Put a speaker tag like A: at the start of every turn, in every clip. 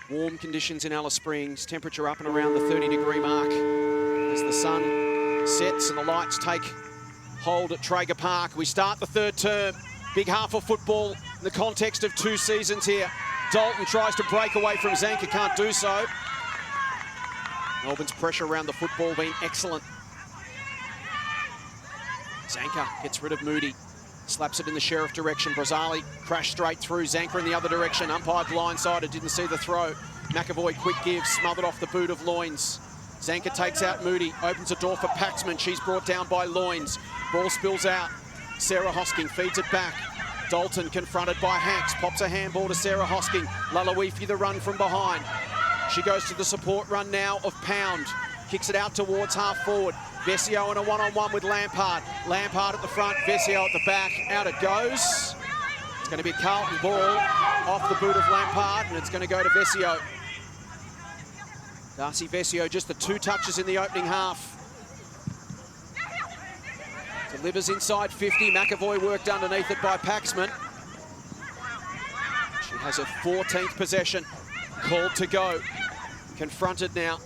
A: Warm conditions in Alice Springs, temperature up and around the 30-degree mark as the sun sets and the lights take hold at Traeger Park. We start the third term. Big half of football in the context of 2 seasons here. Dalton tries to break away from Zanker, can't do so. Melbourne's pressure around the football been excellent. Zanker gets rid of Moody. Slaps it in the Sheriff direction. Brazali crashed straight through. Zanker in the other direction. Umpire blindsided, didn't see the throw. McAvoy quick give, smothered off the boot of Loynes. Zanker takes out Moody, opens a door for Paxman. She's brought down by Loynes. Ball spills out. Sarah Hosking feeds it back. Dalton confronted by Hanks. Pops a handball to Sarah Hosking. Lalawifi the run from behind. She goes to the support run now of Pound. Kicks it out towards half forward. Vesio in a one-on-one with Lampard. Lampard at the front, Vesio at the back. Out it goes. It's going to be a Carlton ball off the boot of Lampard, and it's going to go to Vesio. Darcy Vesio, just the 2 touches in the opening half. Delivers inside 50. McAvoy worked underneath it by Paxman. She has her 14th possession. Called to go. Confronted now.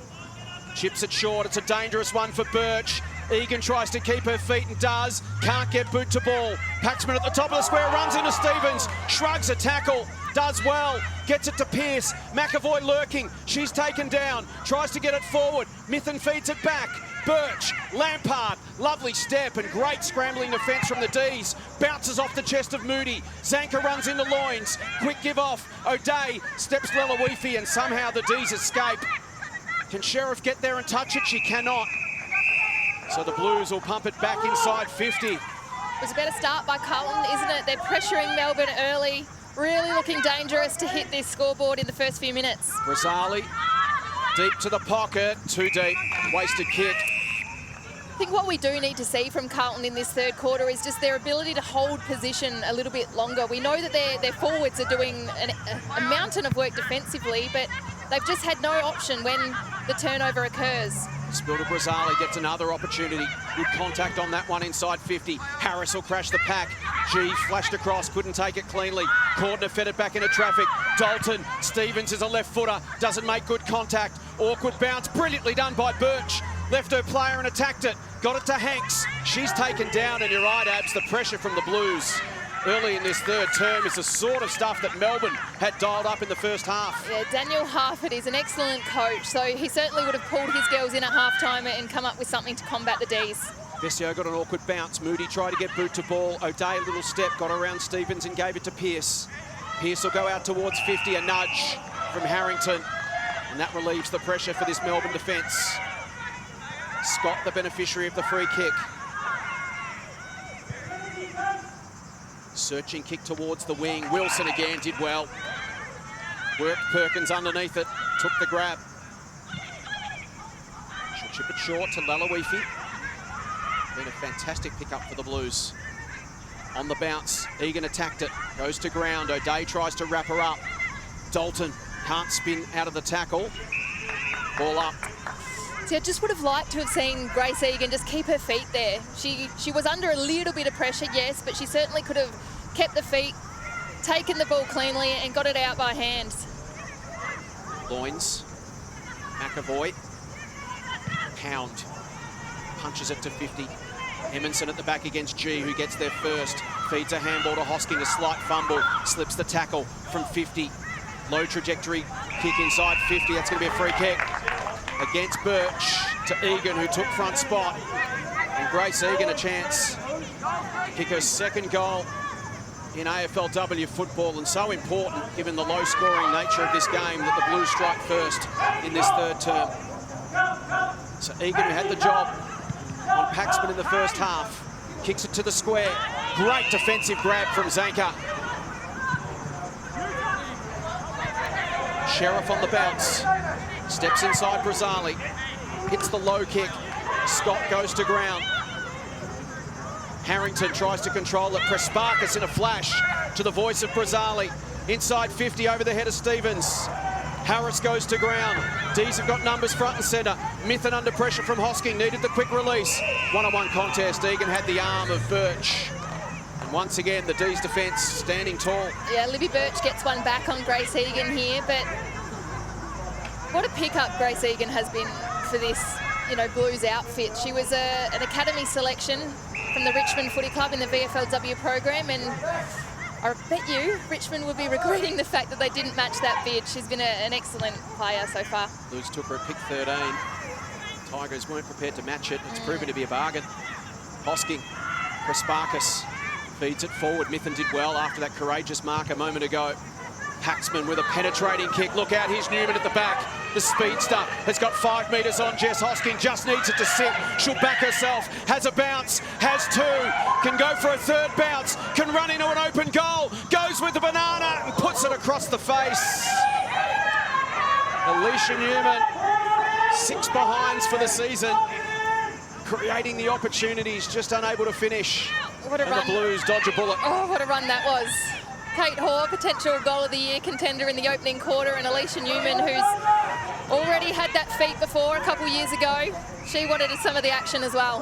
A: Chips it short. It's a dangerous one for Birch. Egan tries to keep her feet and does. Can't get boot to ball. Paxman at the top of the square, runs into Stevens. Shrugs a tackle. Does well. Gets it to Pearce. McAvoy lurking. She's taken down. Tries to get it forward. Mithen feeds it back. Birch, Lampard, lovely step and great scrambling defence from the D's. Bounces off the chest of Moody. Zanker runs into Loynes. Quick give off. O'Day steps Lalawifi and somehow the D's escape. Can Sheriff get there and touch it? She cannot. So the Blues will pump it back inside 50.
B: It was a better start by Carlton, isn't it? They're pressuring Melbourne early. Really looking dangerous to hit this scoreboard in the first few minutes.
A: Brazali, deep to the pocket. Too deep. Wasted kick.
B: I think what we do need to see from Carlton in this third quarter is just their ability to hold position a little bit longer. We know that their forwards are doing a mountain of work defensively, but they've just had no option when the turnover occurs.
A: Spill to Brazali, gets another opportunity. Good contact on that one inside 50. Harris will crash the pack. G flashed across, couldn't take it cleanly. Cordner fed it back into traffic. Dalton, Stevens is a left footer, doesn't make good contact. Awkward bounce, brilliantly done by Birch. Left her player and attacked it. Got it to Hanks. She's taken down, and you're right, Abs, the pressure from the Blues early in this third term is the sort of stuff that Melbourne had dialed up in the first half.
B: Yeah, Daniel Harford is an excellent coach, so he certainly would have pulled his girls in at half-time and come up with something to combat the Ds.
A: Vesio got an awkward bounce. Moody tried to get boot to ball. O'Day, a little step, got around Stevens and gave it to Pearce. Pearce will go out towards 50, a nudge from Harrington, and that relieves the pressure for this Melbourne defence. Scott, the beneficiary of the free kick. Searching kick towards the wing. Wilson again did well. Worked Perkins underneath it. Took the grab. She'll chip it short to Lalawifi. Been a fantastic pickup for the Blues. On the bounce, Egan attacked it. Goes to ground. O'Day tries to wrap her up. Dalton can't spin out of the tackle. Ball up.
B: See, I just would have liked to have seen Grace Egan just keep her feet there. She was under a little bit of pressure, yes, but she certainly could have kept the feet, taken the ball cleanly and got it out by hands.
A: Loynes, McAvoy, Pound, punches it to 50. Emerson at the back against G, who gets there first. Feeds a handball to Hosking, a slight fumble, slips the tackle from 50. Low trajectory kick inside 50, that's going to be a free kick. Against Birch to Egan, who took front spot. And Grace Egan a chance to kick her second goal in AFLW football, and so important given the low-scoring nature of this game that the Blues strike first in this third term. So Egan, who had the job on Paxman in the first half, kicks it to the square. Great defensive grab from Zanker. Sheriff on the bounce. Steps inside Brazali. Hits the low kick. Scott goes to ground. Harrington tries to control it. Presparkas in a flash to the voice of Brazali. Inside 50 over the head of Stevens. Harris goes to ground. D's have got numbers front and centre. Mithen under pressure from Hosking. Needed the quick release. One-on-one contest. Egan had the arm of Birch. And once again, the D's defence standing tall.
B: Yeah, Libby Birch gets one back on Grace Egan here, but What a pickup Grace Egan has been for this, you know, Blues outfit. She was an academy selection from the Richmond Footy Club in the VFLW program, and I bet you Richmond will be regretting the fact that they didn't match that bid. She's been an excellent player so far.
A: Blues took her at pick 13. Tigers weren't prepared to match it. It's proven to be a bargain. Hosking, Prasparkas feeds it forward. Mithen did well after that courageous mark a moment ago. Paxman with a penetrating kick. Look out, here's Newman at the back. The speedster has got 5 metres on Jess Hosking, just needs it to sit. She'll back herself, has a bounce, has 2, can go for a third bounce, can run into an open goal, goes with the banana and puts it across the face. Alicia Newman, 6 behinds for the season, creating the opportunities, just unable to finish.
B: What a run.
A: The Blues dodge a bullet.
B: Oh, what a run that was. Kate Hoare, potential Goal of the Year contender in the opening quarter, and Alicia Newman, who's already had that feat before a couple years ago. She wanted some of the action as well.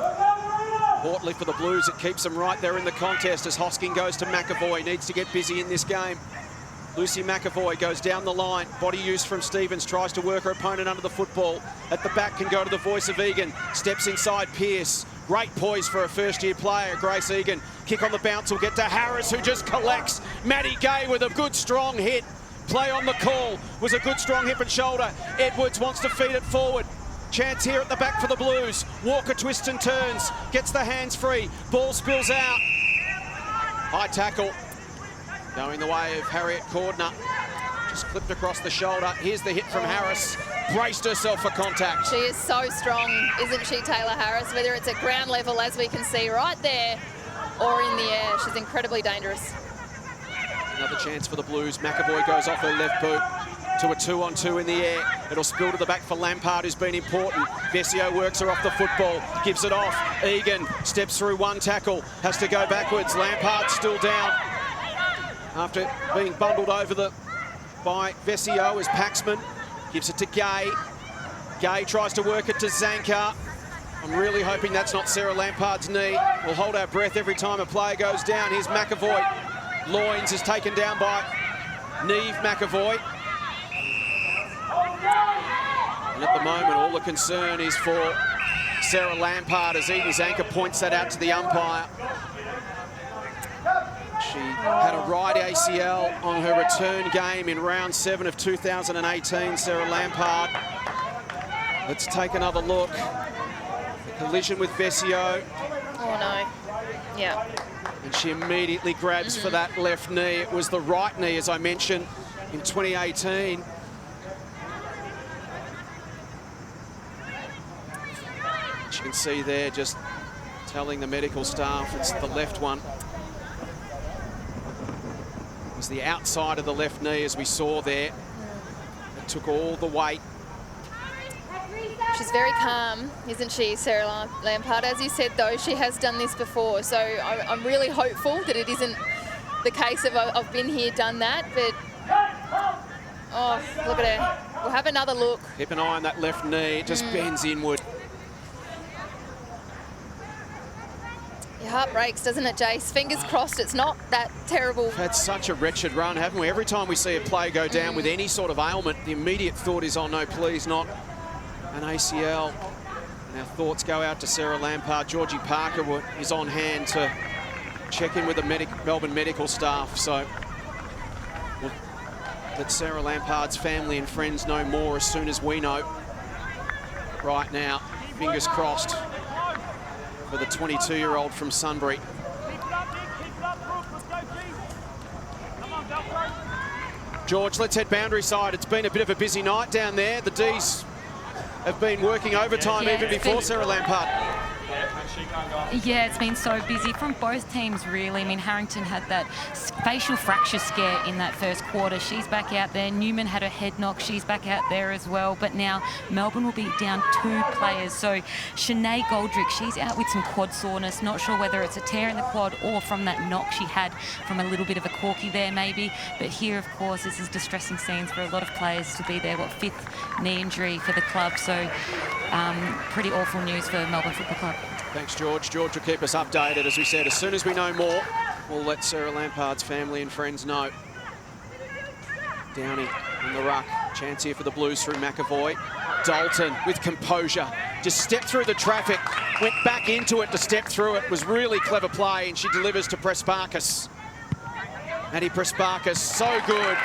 A: Portley for the Blues, it keeps them right there in the contest as Hosking goes to McAvoy, needs to get busy in this game. Lucy McAvoy goes down the line, body use from Stevens, tries to work her opponent under the football. At the back can go to the voice of Egan, steps inside Pearce. Great poise for a first-year player, Grace Egan. Kick on the bounce will get to Harris, who just collects. Maddie Gay with a good, strong hit. Play on the call was a good, strong hip and shoulder. Edwards wants to feed it forward. Chance here at the back for the Blues. Walker twists and turns, gets the hands free. Ball spills out. High tackle. Going the way of Harriet Cordner. Just clipped across the shoulder. Here's the hit from Harris. Braced herself for contact.
B: She is so strong, isn't she, Taylor Harris? Whether it's at ground level, as we can see right there, or in the air. She's incredibly dangerous.
A: Another chance for the Blues. McAvoy goes off her left boot to a 2-on-2 in the air. It'll spill to the back for Lampard, who's been important. Vesio works her off the football, gives it off. Egan steps through one tackle, has to go backwards. Lampard still down after being bundled over by Vesio as Paxman gives it to Gay. Gay tries to work it to Zanka. I'm really hoping that's not Sarah Lampard's knee. We'll hold our breath every time a player goes down. Here's McAvoy. Loins is taken down by Neve McAvoy. And at the moment, all the concern is for Sarah Lampard as Eden Zanka points that out to the umpire. She had a right ACL on her return game in round 7 of 2018, Sarah Lampard. Let's take another look. The collision with Vesio.
B: Oh, no. Yeah.
A: And she immediately grabs for that left knee. It was the right knee, as I mentioned, in 2018. As you can see there, just telling the medical staff it's the left one. It was the outside of the left knee, as we saw there. It took all the weight.
B: She's very calm, isn't she, Sarah Lampard? As you said, though, she has done this before, so I'm really hopeful that it isn't the case of I've been here, done that, but oh, look at her. We'll have another look.
A: Keep an eye on that left knee. It just bends inward.
B: Your heart breaks, doesn't it, Jace? Fingers crossed it's not that terrible.
A: We've had such a wretched run, haven't we? Every time we see a player go down with any sort of ailment, the immediate thought is, oh no, please, not an ACL. And our thoughts go out to Sarah Lampard. Georgie Parker is on hand to check in with the Melbourne medical staff. So we'll let Sarah Lampard's family and friends know more as soon as we know. Right now, fingers crossed for the 22-year-old from Sunbury. George, let's head boundary side. It's been a bit of a busy night down there. The D's have been working overtime even before Sarah Lampard.
C: Yeah, it's been so busy from both teams, really. I mean, Harrington had that facial fracture scare in that first quarter. She's back out there. Newman had a head knock. She's back out there as well. But now Melbourne will be down 2 players. So Shanae Goldrick, she's out with some quad soreness. Not sure whether it's a tear in the quad or from that knock she had from a little bit of a corky there, maybe. But here, of course, this is distressing scenes for a lot of players to be there. What, 5th knee injury for the club. So pretty awful news for Melbourne Football Club.
A: Thanks, George. George will keep us updated. As we said, as soon as we know more, we'll let Sarah Lampard's family and friends know. Downey in the ruck. Chance here for the Blues through McAvoy. Dalton with composure. Just stepped through the traffic. Went back into it to step through it. Was really clever play, and she delivers to Prespakis. Maddie Prespakis, so good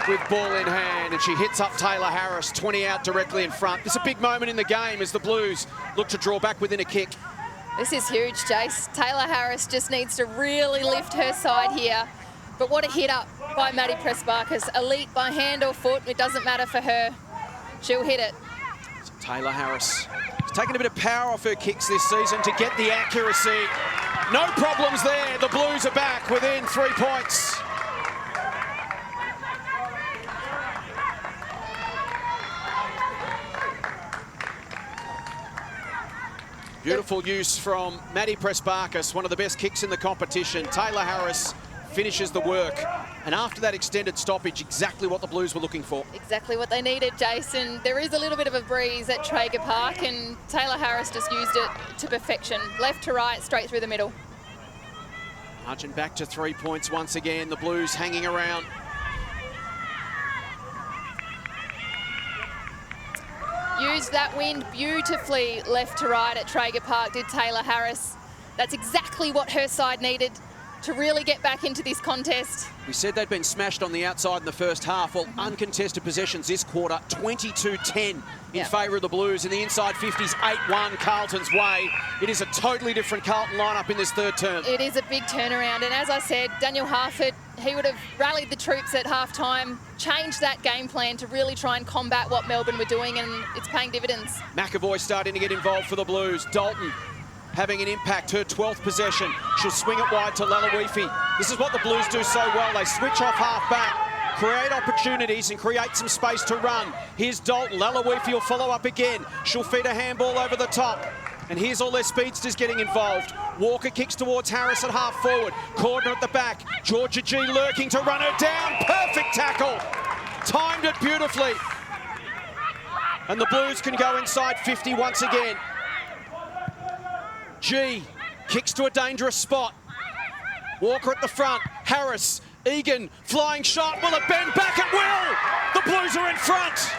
A: with ball in hand, and she hits up Taylor Harris, 20 out directly in front. It's a big moment in the game as the Blues look to draw back within a kick.
B: This is huge, Jace. Taylor Harris just needs to really lift her side here. But what a hit up by Maddie Prespakis. Elite by hand or foot, it doesn't matter for her. She'll hit it.
A: So Taylor Harris has taken a bit of power off her kicks this season to get the accuracy. No problems there. The Blues are back within 3 points. Beautiful use from Maddie Prespakis, one of the best kicks in the competition. Taylor Harris finishes the work. And after that extended stoppage, exactly what the Blues were looking for.
B: Exactly what they needed, Jason. There is a little bit of a breeze at Traeger Park, and Taylor Harris just used it to perfection. Left to right, straight through the middle.
A: Marching back to 3 points once again. The Blues hanging around.
B: Used that wind beautifully left to right at Traeger Park, did Taylor Harris. That's exactly what her side needed to really get back into this contest.
A: We said they'd been smashed on the outside in the first half. Well, uncontested possessions this quarter, 22-10 in favour of the Blues. In the inside 50s, 8-1 Carlton's way. It is a totally different Carlton lineup in this third term.
B: It is a big turnaround, and as I said, Daniel Harford, he would have rallied the troops at half-time, changed that game plan to really try and combat what Melbourne were doing, and it's paying dividends.
A: McAvoy starting to get involved for the Blues. Dalton having an impact, her 12th possession. She'll swing it wide to Lalawifi. This is what the Blues do so well. They switch off half-back, create opportunities and create some space to run. Here's Dalton. Lalawifi will follow up again. She'll feed a handball over the top. And here's all their speedsters getting involved. Walker kicks towards Harris at half forward. Cordner at the back. Georgia G lurking to run her down. Perfect tackle. Timed it beautifully. And the Blues can go inside 50 once again. G kicks to a dangerous spot. Walker at the front. Harris, Egan, flying shot. Will it bend back? It will! The Blues are in front.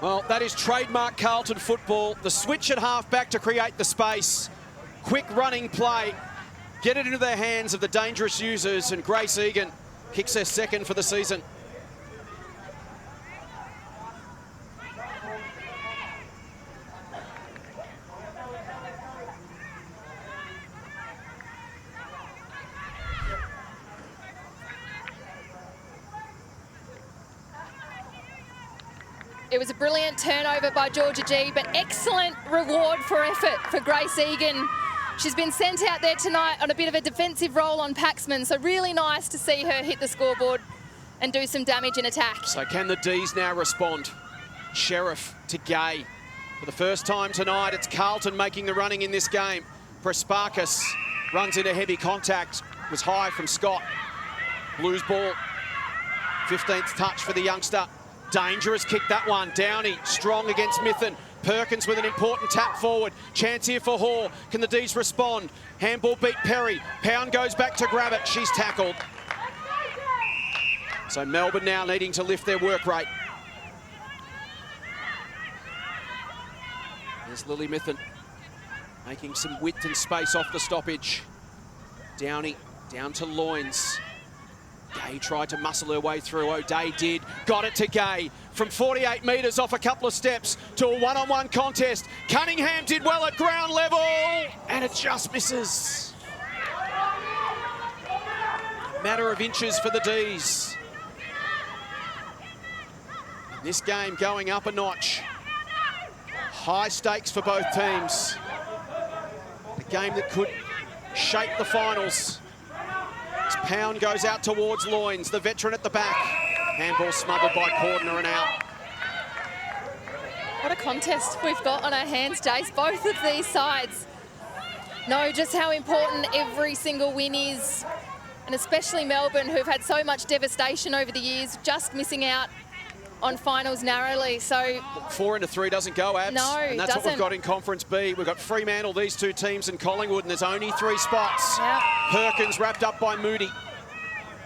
A: Well, that is trademark Carlton football. The switch at half-back to create the space. Quick running play. Get it into their hands of the dangerous users, and Grace Egan kicks her second for the season.
B: It was a brilliant turnover by Georgia G, but excellent reward for effort for Grace Egan. She's been sent out there tonight on a bit of a defensive role on Paxman, so really nice to see her hit the scoreboard and do some damage in attack.
A: So can the D's now respond? Sheriff to Gay. For the first time tonight, it's Carlton making the running in this game. Prespakis runs into heavy contact, was high from Scott. Blues ball, 15th touch for the youngster. Dangerous kick, that one. Downey, strong against Mithen. Perkins with an important tap forward. Chance here for Hoare. Can the D's respond? Handball beat Perry. Pound goes back to grab it. She's tackled. So Melbourne now needing to lift their work rate. There's Lily Mithen making some width and space off the stoppage. Downey down to Loynes. Gay tried to muscle her way through. O'Day did. Got it to Gay. From 48 metres off a couple of steps to a one-on-one contest. Cunningham did well at ground level. And it just misses. Matter of inches for the D's. This game going up a notch. High stakes for both teams. A game that could shape the finals. Pound goes out towards Loynes, the veteran at the back. Handball smothered by Cordner and out.
B: What a contest we've got on our hands, Jace. Both of these sides know just how important every single win is, and especially Melbourne, who've had so much devastation over the years, just missing out on finals narrowly. So
A: 4 into 3 doesn't go, Abs.
B: No,
A: and that's what
B: doesn't.
A: we've got in Conference B. We've got Fremantle, these two teams, and Collingwood, and there's only 3 spots.
B: Yep.
A: Perkins wrapped up by Moody.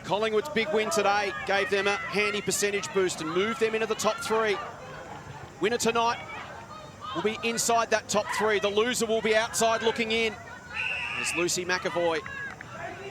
A: Collingwood's big win today gave them a handy percentage boost and moved them into the top 3. Winner tonight will be inside that top 3. The loser will be outside looking in. As Lucy McAvoy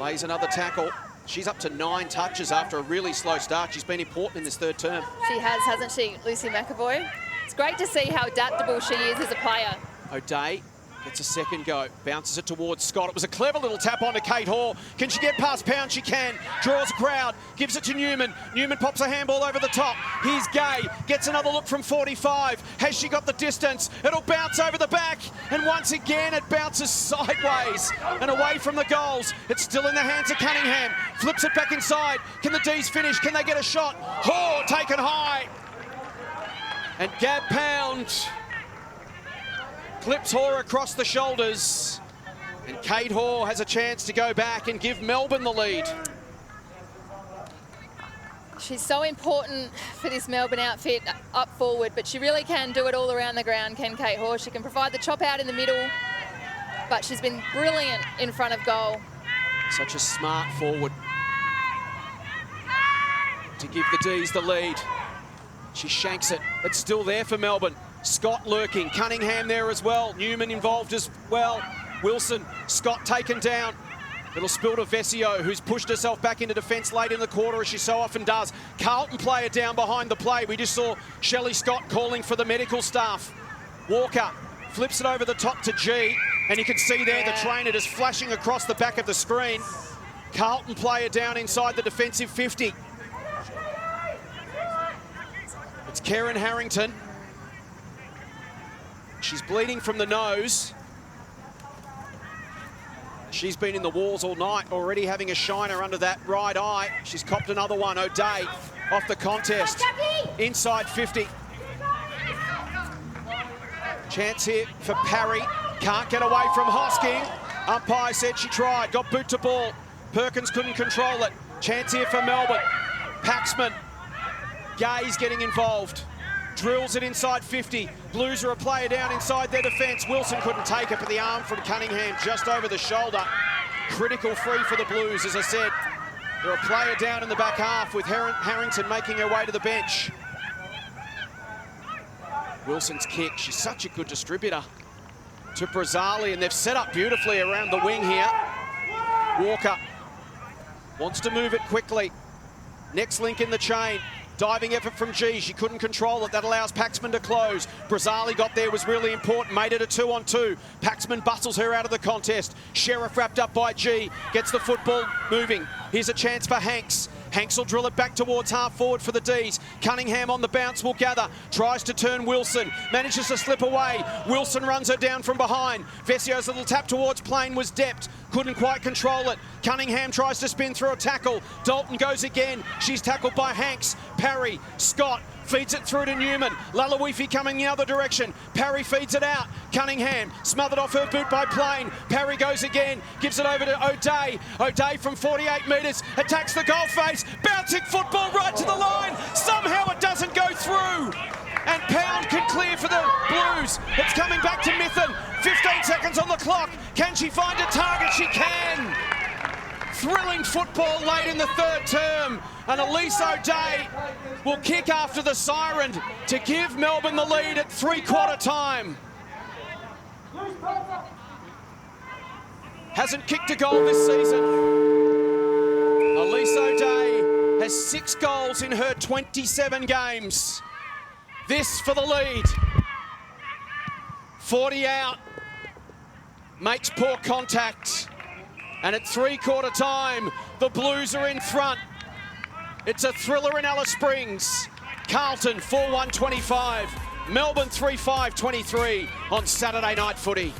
A: lays another tackle. She's up to 9 touches after a really slow start. She's been important in this third term.
B: she has, hasn't she, Lucy McAvoy? It's great to see how adaptable she is as a player.
A: O'Day gets a second go, bounces it towards Scott. It was a clever little tap onto Kate Hoare. Can she get past Pound? She can. Draws a crowd, gives it to Newman. Newman pops a handball over the top. Here's Gay, gets another look from 45. Has she got the distance? It'll bounce over the back, and once again it bounces sideways and away from the goals. It's still in the hands of Cunningham. Flips it back inside. Can the D's finish? Can they get a shot? Hoare taken high. And Gab Pound clips Hoare across the shoulders, and Kate Hoare has a chance to go back and give Melbourne the lead.
B: She's so important for this Melbourne outfit up forward, but she really can do it all around the ground, can Kate Hoare. She can provide the chop out in the middle, but she's been brilliant in front of goal.
A: Such a smart forward to give the D's the lead. She shanks it. It's still there for Melbourne. Scott lurking, Cunningham there as well, Newman involved as well, Wilson, Scott taken down. Little spill to Vesio, who's pushed herself back into defence late in the quarter, as she so often does. Carlton player down behind the play. We just saw Shelley Scott calling for the medical staff. Walker flips it over the top to G, and you can see there the trainer just flashing across the back of the screen. Carlton player down inside the defensive 50. It's Karen Harrington. She's bleeding from the nose. She's been in the walls all night, already having a shiner under that right eye. She's copped another one. O'Day off the contest. Inside 50. Chance here for Parry. Can't get away from Hosking. Umpire said she tried. Got boot to ball. Perkins couldn't control it. Chance here for Melbourne. Paxman. Gay's getting involved. Drills it inside 50. Blues are a player down inside their defence. Wilson couldn't take it, but the arm from Cunningham just over the shoulder. Critical free for the Blues, as I said. They're a player down in the back half with Harrington making her way to the bench. Wilson's kick. She's such a good distributor to Brazzali, and they've set up beautifully around the wing here. Walker wants to move it quickly. Next link in the chain. Diving effort from G, she couldn't control it. That allows Paxman to close. Brazzali got there, was really important, made it a 2-on-2. Paxman bustles her out of the contest. Sheriff wrapped up by G, gets the football moving. Here's a chance for Hanks. Hanks will drill it back towards half forward for the D's. Cunningham on the bounce will gather. Tries to turn Wilson. Manages to slip away. Wilson runs her down from behind. Vesio's little tap towards Plain was depth. Couldn't quite control it. Cunningham tries to spin through a tackle. Dalton goes again. She's tackled by Hanks. Parry. Scott feeds it through to Newman. Lalawifi coming the other direction. Parry feeds it out. Cunningham smothered off her boot by Plain. Parry goes again. Gives it over to O'Day. O'Day from 48 metres. Attacks the goal face. Bouncing football right to the line. Somehow it doesn't go through. And Pound can clear for the Blues. It's coming back to Mithen. 15 seconds on the clock. Can she find a target? She can. Thrilling football late in the third term. And Elise O'Day will kick after the siren to give Melbourne the lead at three-quarter time. Hasn't kicked a goal this season. Elise O'Day has 6 goals in her 27 games. This for the lead. 40 out. Makes poor contact. And at three-quarter time, the Blues are in front. It's a thriller in Alice Springs. Carlton 4-1-25. Melbourne 3-5-23 on Saturday Night Footy.